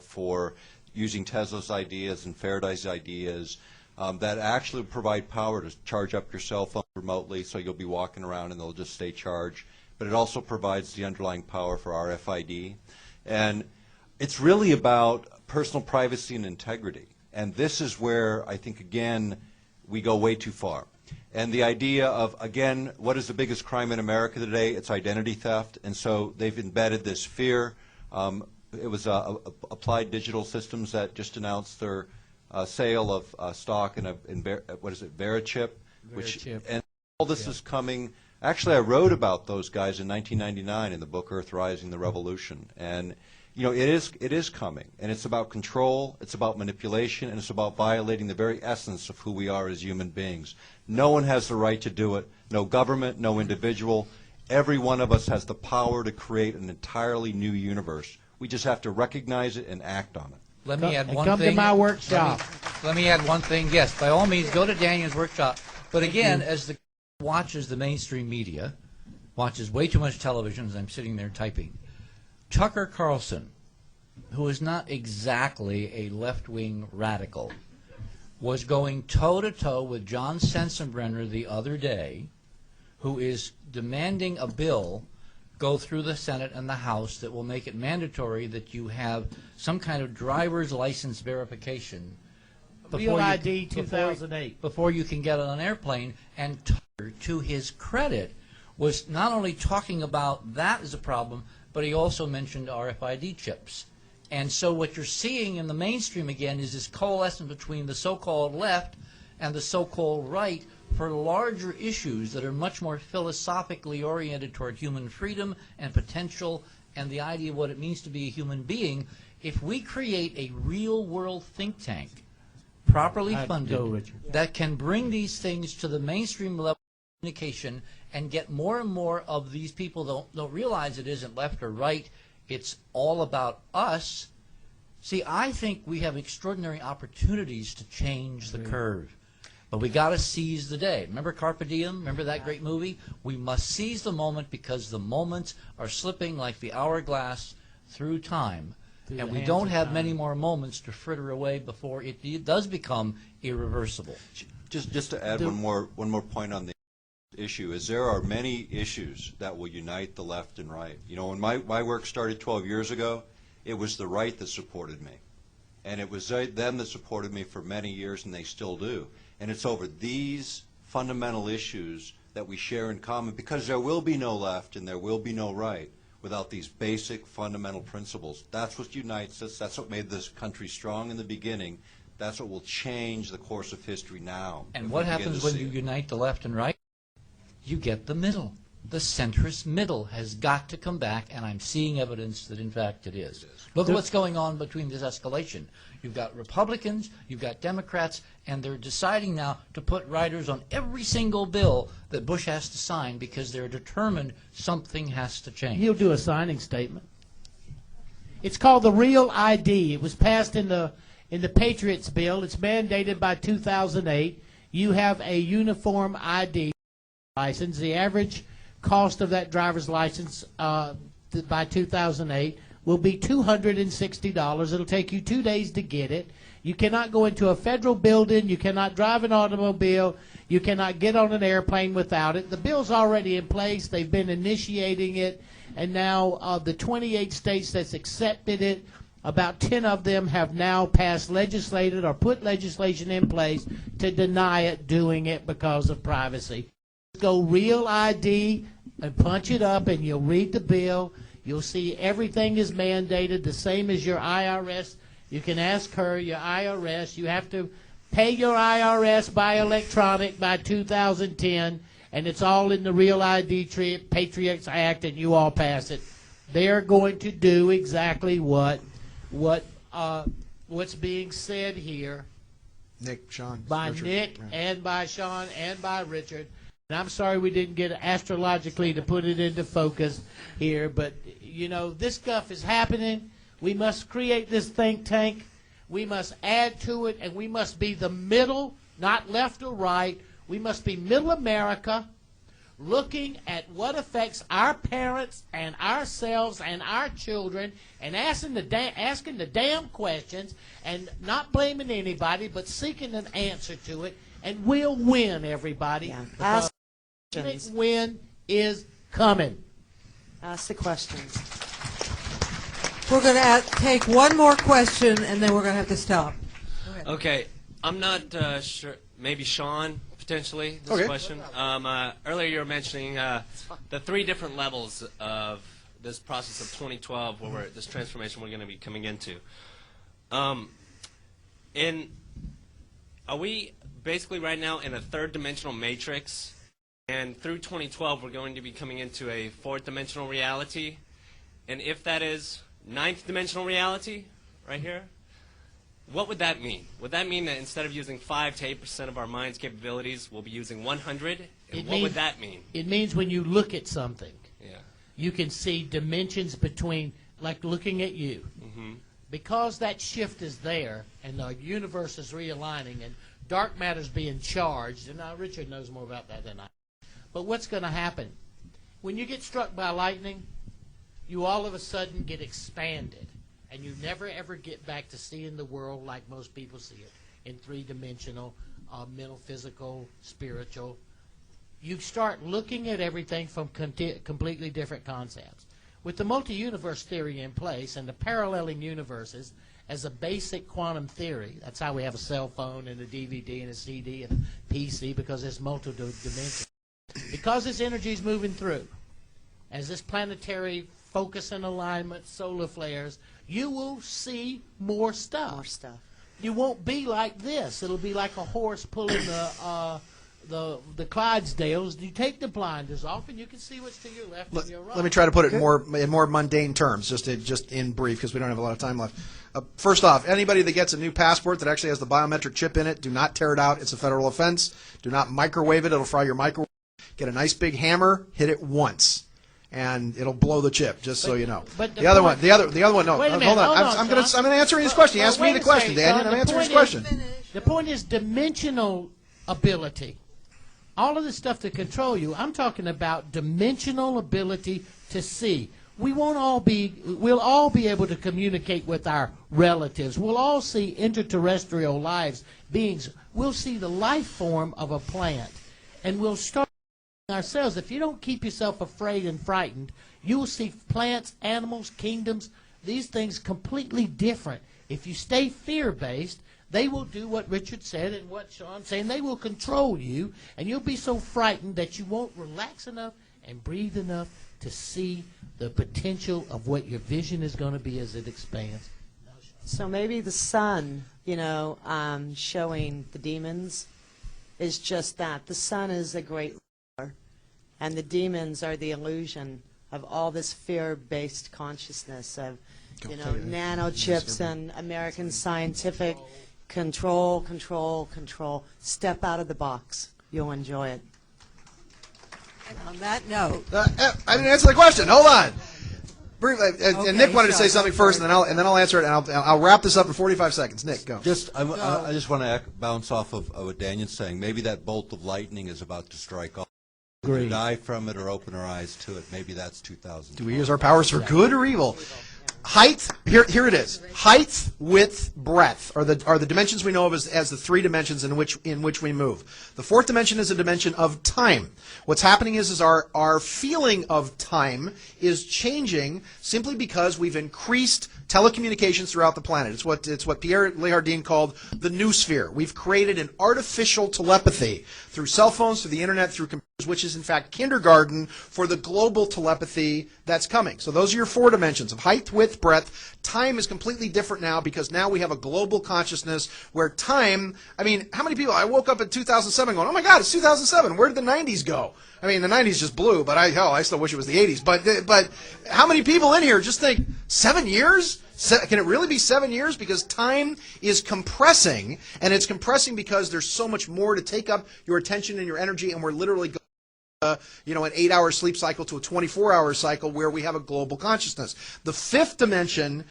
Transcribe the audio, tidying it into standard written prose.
for using Tesla's ideas and Faraday's ideas that actually provide power to charge up your cell phone remotely, so you'll be walking around and they'll just stay charged. But it also provides the underlying power for RFID. And it's really about personal privacy and integrity. And this is where I think, again, we go way too far. And the idea of, again, what is the biggest crime in America today? It's identity theft. And so they've embedded this fear. It was Applied Digital Systems that just announced their sale of stock in what is it, Verichip? And all this is coming. Actually, I wrote about those guys in 1999 in the book Earthrising the Revolution. And you know, it is coming, and it's about control, it's about manipulation, and it's about violating the very essence of who we are as human beings. No one has the right to do it. No government, no individual. Every one of us has the power to create an entirely new universe. We just have to recognize it and act on it. Let me add one thing. Come to my workshop. Let me add one thing. Yes, by all means, go to Daniel's workshop. But again, as the watches the mainstream media, watches way too much television as I'm sitting there typing, Tucker Carlson, who is not exactly a left-wing radical, was going toe-to-toe with John Sensenbrenner the other day, who is demanding a bill go through the Senate and the House that will make it mandatory that you have some kind of driver's license verification Real ID 2008. Before you can get on an airplane. And Tucker, to his credit, was not only talking about that as a problem, but he also mentioned RFID chips. And so what you're seeing in the mainstream again is this coalescence between the so-called left and the so-called right for larger issues that are much more philosophically oriented toward human freedom and potential and the idea of what it means to be a human being. If we create a real-world think tank, properly funded, that can bring these things to the mainstream level of communication and get more and more of these people don't realize it isn't left or right, it's all about us. See, I think we have extraordinary opportunities to change the curve. But we got to seize the day. Remember Carpe Diem? Remember that great movie? We must seize the moment because the moments are slipping like the hourglass through time. And we don't have many more moments to fritter away before it does become irreversible. Just to add one more point on the issue is there are many issues that will unite the left and right. You know, when my work started 12 years ago, it was the right that supported me. And it was them that supported me for many years, and they still do. And it's over these fundamental issues that we share in common, because there will be no left and there will be no right without these basic fundamental principles. That's what unites us. That's what made this country strong in the beginning. That's what will change the course of history now. And what happens when you unite the left and right? You get the middle. The centrist middle has got to come back, and I'm seeing evidence that, in fact, it is. Look at what's going on between this escalation. You've got Republicans, you've got Democrats, and they're deciding now to put riders on every single bill that Bush has to sign because they're determined something has to change. He'll do a signing statement. It's called the Real ID. It was passed in the Patriots bill. It's mandated by 2008. You have a uniform ID license. The average cost of that driver's license by 2008 will be $260. It'll take you 2 days to get it. You cannot go into a federal building. You cannot drive an automobile. You cannot get on an airplane without it. The bill's already in place. They've been initiating it. And now of the 28 states that's accepted it, about 10 of them have now passed legislated or put legislation in place to deny it doing it because of privacy. Go Real ID and punch it up, and you'll read the bill. You'll see everything is mandated, the same as your IRS. You can ask her, your IRS. You have to pay your IRS by electronic by 2010, and it's all in the Real ID Patriots Act, and you all pass it. They're going to do exactly what's being said here. By Richard. Nick and by Sean and by Richard. And I'm sorry we didn't get astrologically to put it into focus here, but, you know, this stuff is happening. We must create this think tank. We must add to it, and we must be the middle, not left or right. We must be middle America, looking at what affects our parents and ourselves and our children, and asking the damn questions, and not blaming anybody, but seeking an answer to it, and we'll win, everybody. Yeah. Because Ask the questions. win is coming. Ask the questions. We're going to take one more question, and then we're going to have to stop. Go ahead. Okay, I'm not sure. Maybe Sean, potentially, this Okay. question. Earlier you were mentioning the 3 different levels of this process of 2012, where this transformation we're going to be coming into. Are we basically right now in a 3rd-dimensional matrix, and through 2012 we're going to be coming into a 4th-dimensional reality? And if that is 9th-dimensional reality, right here, what would that mean? Would that mean that instead of using 5 to 8% of our mind's capabilities, we'll be using 100? And what would that mean? It means when you look at something, Yeah. you can see dimensions between, like looking at you. Mm-hmm. Because that shift is there, and the universe is realigning, and dark matter's being charged, and now Richard knows more about that than I. But what's going to happen? When you get struck by lightning, you all of a sudden get expanded, and you never ever get back to seeing the world like most people see it, in 3-dimensional, mental, physical, spiritual. You start looking at everything from completely different concepts. With the multi-universe theory in place and the paralleling universes as a basic quantum theory, that's how we have a cell phone and a DVD and a CD and a PC, because it's multi-dimensional. Because this energy is moving through, as this planetary focus and alignment, solar flares, you will see more stuff. More stuff. You won't be like this. It'll be like a horse pulling the Clydesdales. You take the blinders off, and you can see what's to your left and your right. Let me try to put it in more mundane terms, just in brief, because we don't have a lot of time left. First off, anybody that gets a new passport that actually has the biometric chip in it, do not tear it out. It's a federal offense. Do not microwave it. It'll fry your microwave. Get a nice big hammer, hit it once, and it'll blow the chip. Just so you know. But the other one. No, Wait a minute, hold on. hold on, I'm going Sean. to answer his question. He asked me wait the a question, second, Daniel. Sean. I'm The answering his point question. The point is dimensional ability. All of the stuff to control you. I'm talking about dimensional ability to see. We'll all be able to communicate with our relatives. We'll all see interterrestrial lives, beings. We'll see the life form of a plant, and we'll start ourselves. If you don't keep yourself afraid and frightened, you will see plants, animals, kingdoms, these things completely different. If you stay fear-based, they will do what Richard said and what Sean's saying. They will control you, and you'll be so frightened that you won't relax enough and breathe enough to see the potential of what your vision is going to be as it expands. So maybe the sun, showing the demons is just that. The sun is a great ruler, and the demons are the illusion of all this fear-based consciousness of, nanochips and American scientific control. Step out of the box. You'll enjoy it. And on that note, I didn't answer the question. Hold on. Okay, And Nick wanted to say Sean, something go first, for and then I'll answer it, and I'll wrap this up in 45 seconds. Nick, go. I just want to bounce off of what Daniel's saying. Maybe that bolt of lightning is about to strike off. Agreed. Die from it or open our eyes to it. Maybe that's 2000. Do we use our powers for good or evil? Height, here it is. Height, width, breadth are the dimensions we know of as the 3 dimensions in which we move. The 4th dimension is a dimension of time. What's happening is our feeling of time is changing simply because we've increased telecommunications throughout the planet. It's what Pierre Lehardin called the noosphere. We've created an artificial telepathy through cell phones, through the internet, through computers, which is in fact kindergarten for the global telepathy that's coming. So those are your 4 dimensions of height, width, breadth. Time is completely different now because now we have a global consciousness where time, how many people, I woke up in 2007 going, oh my God, it's 2007. Where did the 90s go? The 90s just blew, but I still wish it was the 80s. But how many people in here just think, 7 years? Can it really be 7 years? Because time is compressing, and it's compressing because there's so much more to take up your attention and your energy, and we're literally going an 8-hour sleep cycle to a 24-hour cycle where we have a global consciousness. The 5th dimension